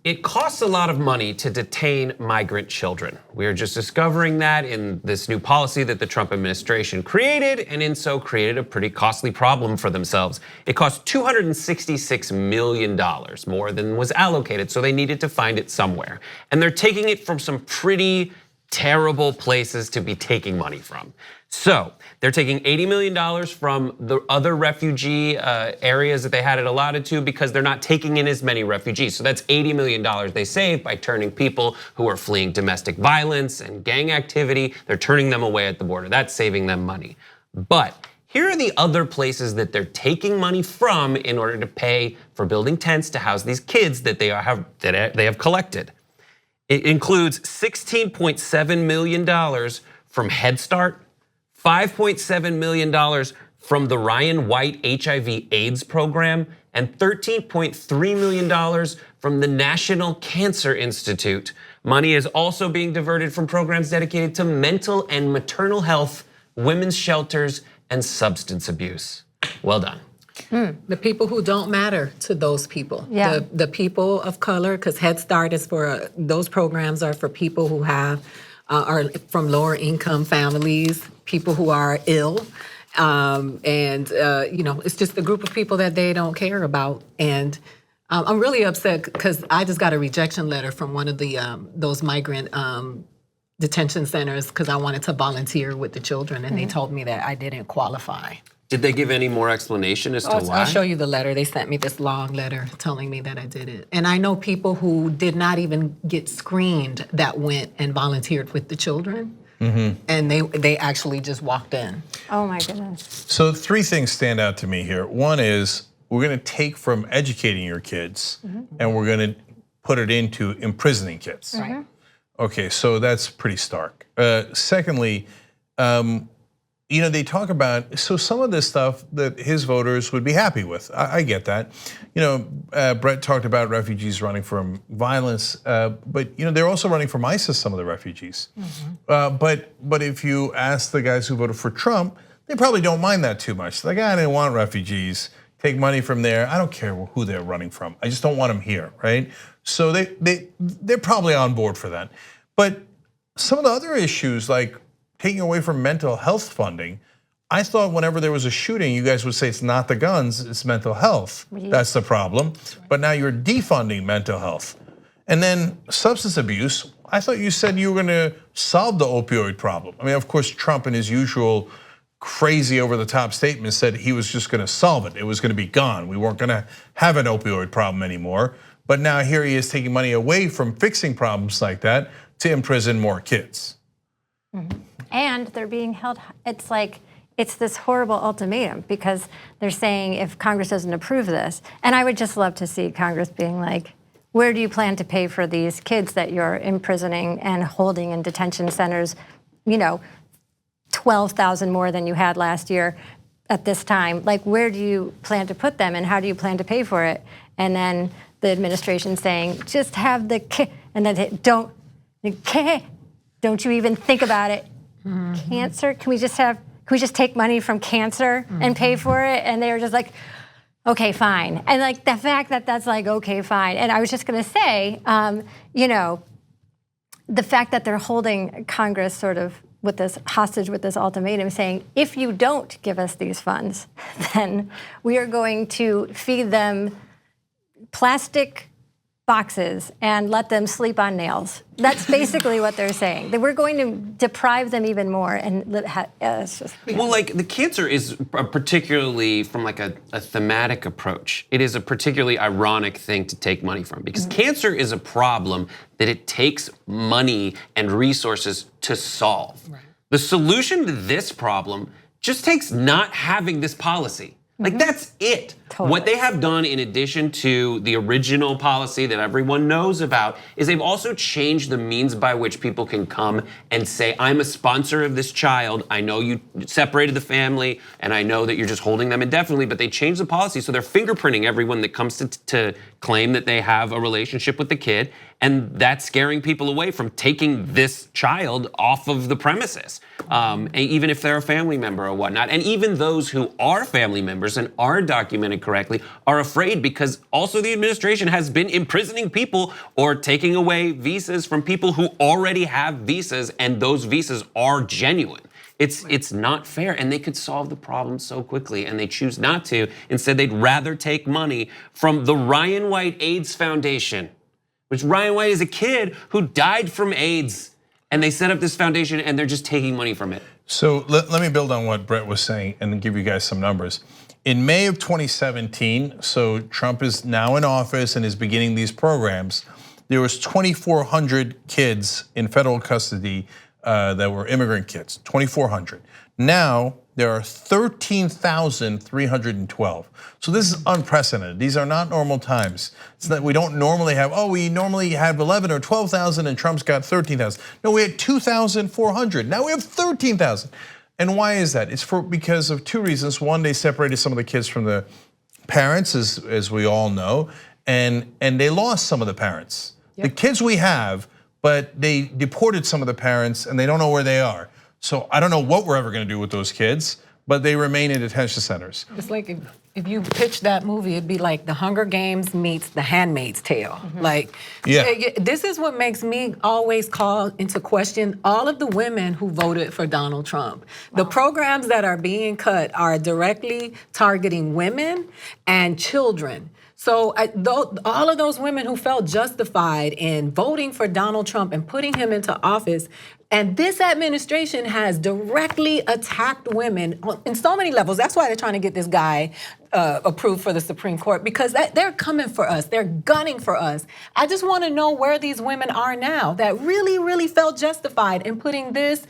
it costs a lot of money to detain migrant children. We are just discovering that in this new policy that the Trump administration created, and in so created a pretty costly problem for themselves. It cost $266 million, more than was allocated, so they needed to find it somewhere. And they're taking it from some pretty terrible places to be taking money from. So they're taking $80 million from the other refugee areas that they had it allotted to because they're not taking in as many refugees. So that's $80 million they save by turning people who are fleeing domestic violence and gang activity, they're turning them away at the border. That's saving them money. But here are the other places that they're taking money from in order to pay for building tents to house these kids that they have collected. It includes $16.7 million from Head Start, $5.7 million from the Ryan White HIV/AIDS program, and $13.3 million from the National Cancer Institute. Money is also being diverted from programs dedicated to mental and maternal health, women's shelters, and substance abuse. Well done. The people who don't matter to those people. Yeah. The people of color, because Head Start is for, those programs are for people who are from lower income families, people who are ill. It's just a group of people that they don't care about. And I'm really upset because I just got a rejection letter from one of those migrant detention centers because I wanted to volunteer with the children, and they told me that I didn't qualify. Did they give any more explanation as to why? I'll show you the letter. They sent me this long letter telling me that I did it. And I know people who did not even get screened that went and volunteered with the children. And they actually just walked in. Oh my goodness. So 3 things stand out to me here. One is we're gonna take from educating your kids and we're gonna put it into imprisoning kids. Right. Okay, so that's pretty stark. Secondly, they talk about, so some of this stuff that his voters would be happy with. I get that. Brett talked about refugees running from violence, but they're also running from ISIS, some of the refugees. But if you ask the guys who voted for Trump, they probably don't mind that too much. Like, I didn't want refugees, take money from there. I don't care who they're running from. I just don't want them here, right? So they're probably on board for that. But some of the other issues, like taking away from mental health funding, I thought whenever there was a shooting, you guys would say it's not the guns, it's mental health. That's the problem. But now you're defunding mental health. And then substance abuse, I thought you said you were gonna solve the opioid problem. I mean, of course, Trump in his usual crazy over the top statement said he was just gonna solve it. It was gonna be gone. We weren't gonna have an opioid problem anymore. But now here he is taking money away from fixing problems like that to imprison more kids. And they're being held, it's this horrible ultimatum because they're saying if Congress doesn't approve this, and I would just love to see Congress being like, where do you plan to pay for these kids that you're imprisoning and holding in detention centers, 12,000 more than you had last year at this time. Like, where do you plan to put them and how do you plan to pay for it? And then the administration saying, just have the and then don't you even think about it. Cancer, can we just take money from cancer and pay for it? And they were just like, okay, fine. And like the fact that that's like, okay, fine. And I was just gonna say, the fact that they're holding Congress sort of with this hostage with this ultimatum saying, if you don't give us these funds, then we are going to feed them plastic boxes and let them sleep on nails. That's basically what they're saying. That we're going to deprive them even more, and it's just. Well, like the cancer is particularly from like a thematic approach. It is a particularly ironic thing to take money from because cancer is a problem that it takes money and resources to solve. Right. The solution to this problem just takes not having this policy. Like that's it. Totally. What they have done in addition to the original policy that everyone knows about is they've also changed the means by which people can come and say, I'm a sponsor of this child. I know you separated the family and I know that you're just holding them indefinitely, but they changed the policy so they're fingerprinting everyone that comes to claim that they have a relationship with the kid, and that's scaring people away from taking this child off of the premises, even if they're a family member or whatnot. And even those who are family members and are documented incorrectly, are afraid because also the administration has been imprisoning people or taking away visas from people who already have visas, and those visas are genuine. It's not fair, and they could solve the problem so quickly, and they choose not to. Instead, they'd rather take money from the Ryan White AIDS Foundation, which Ryan White is a kid who died from AIDS, and they set up this foundation, and they're just taking money from it. So let me build on what Brett was saying and give you guys some numbers. In May of 2017, so Trump is now in office and is beginning these programs, there was 2,400 kids in federal custody that were immigrant kids, 2,400. Now, there are 13,312. So this is unprecedented. These are not normal times. It's that we don't normally have, we normally have 11 or 12,000 and Trump's got 13,000. No, we had 2,400. Now we have 13,000. And why is that? It's because of two reasons. One, they separated some of the kids from the parents, as we all know, and they lost some of the parents. Yep. The kids we have, but they deported some of the parents and they don't know where they are. So I don't know what we're ever gonna do with those kids, but they remain in detention centers. It's like if you pitch that movie, it'd be like The Hunger Games meets The Handmaid's Tale. Like, this is what makes me always call into question all of the women who voted for Donald Trump. The programs that are being cut are directly targeting women and children. So all of those women who felt justified in voting for Donald Trump and putting him into office, and this administration has directly attacked women in so many levels. That's why they're trying to get this guy approved for the Supreme Court, because they're coming for us. They're gunning for us. I just want to know where these women are now that really, really felt justified in putting this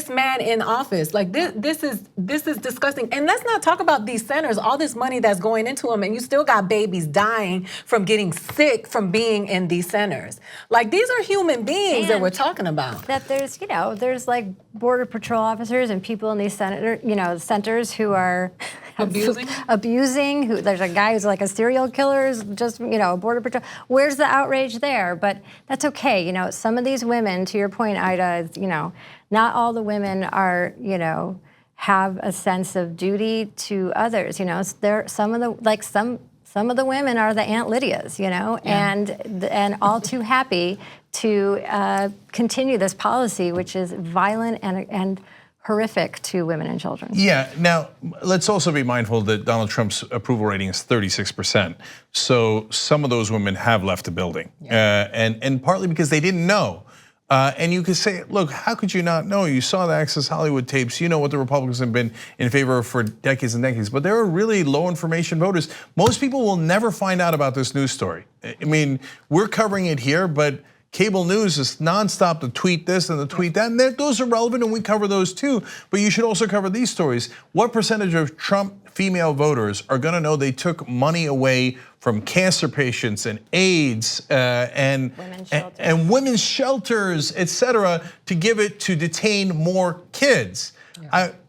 man in office. Like this is disgusting. And let's not talk about these centers, all this money that's going into them, and you still got babies dying from getting sick from being in these centers. Like, these are human beings that we're talking about. That there's like Border Patrol officers and people in these centers who are abusing. Who there's a guy who's like a serial killer, who's just Border Patrol. Where's the outrage there? But that's okay. Some of these women, to your point, Ida, not all the women are have a sense of duty to others. There some of the some of the women are the Aunt Lydias, and all too happy to continue this policy, which is violent and horrific to women and children. Yeah, now let's also be mindful that Donald Trump's approval rating is 36%. So some of those women have left the building, and partly because they didn't know. And you could say, look, how could you not know? You saw the Access Hollywood tapes. You know what the Republicans have been in favor of for decades and decades. But there are really low information voters. Most people will never find out about this news story. I mean, we're covering it here, but cable news is nonstop to tweet this and to tweet that, and those are relevant, and we cover those too. But you should also cover these stories. What percentage of Trump female voters are going to know they took money away from cancer patients and AIDS and women's shelters, et cetera, to give it to detain more kids?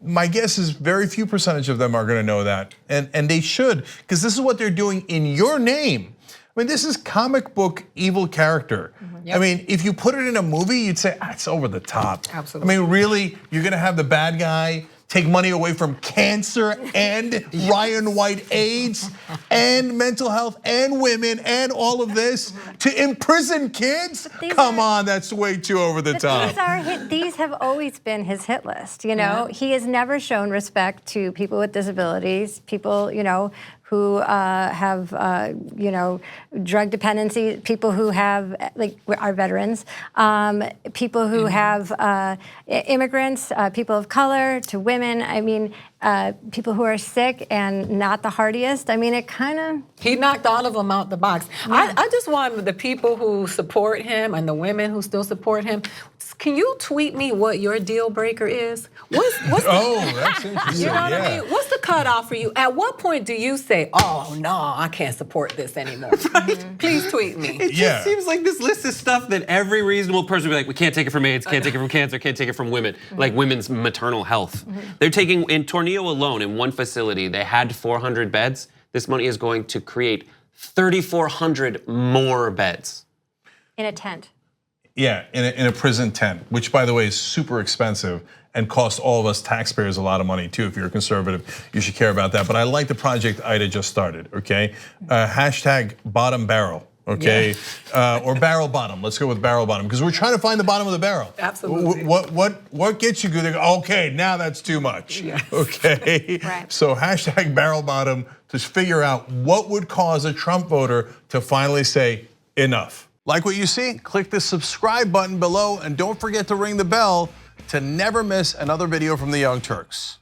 My guess is very few percentage of them are going to know that, and they should, because this is what they're doing in your name. I mean, this is comic book evil character. I mean, if you put it in a movie, you'd say, it's over the top. Absolutely. I mean, really, you're gonna have the bad guy take money away from cancer and Ryan White AIDS and mental health and women and all of this to imprison kids? Come on, that's way too over the top. These have always been his hit list. He has never shown respect to people with disabilities, people who have drug dependency, people who have are veterans, people who have immigrants, people of color, to women. I mean, people who are sick and not the hardiest. I mean, it kind of... He knocked all of them out the box. Yeah. I just want the people who support him and the women who still support him, can you tweet me what your deal breaker is? What's that's interesting. You know what I mean? What's the cutoff for you? At what point do you say, oh, no, I can't support this anymore? Right? Please tweet me. It just seems like this list of stuff that every reasonable person would be like, we can't take it from AIDS, can't take it from cancer, can't take it from women, like women's maternal health. They're taking, in Tornillo alone, in one facility, they had 400 beds. This money is going to create 3,400 more beds. In a tent. Yeah, in a prison tent, which by the way is super expensive and costs all of us taxpayers a lot of money too. If you're a conservative, you should care about that. But I like the project Ida just started, okay? Hashtag bottom barrel, okay? Yeah. Or barrel bottom, let's go with barrel bottom, because we're trying to find the bottom of the barrel. Absolutely. What gets you good? Okay, now that's too much, yes. okay? Right. So hashtag barrel bottom to figure out what would cause a Trump voter to finally say enough. Like what you see? Click the subscribe button below and don't forget to ring the bell to never miss another video from the Young Turks.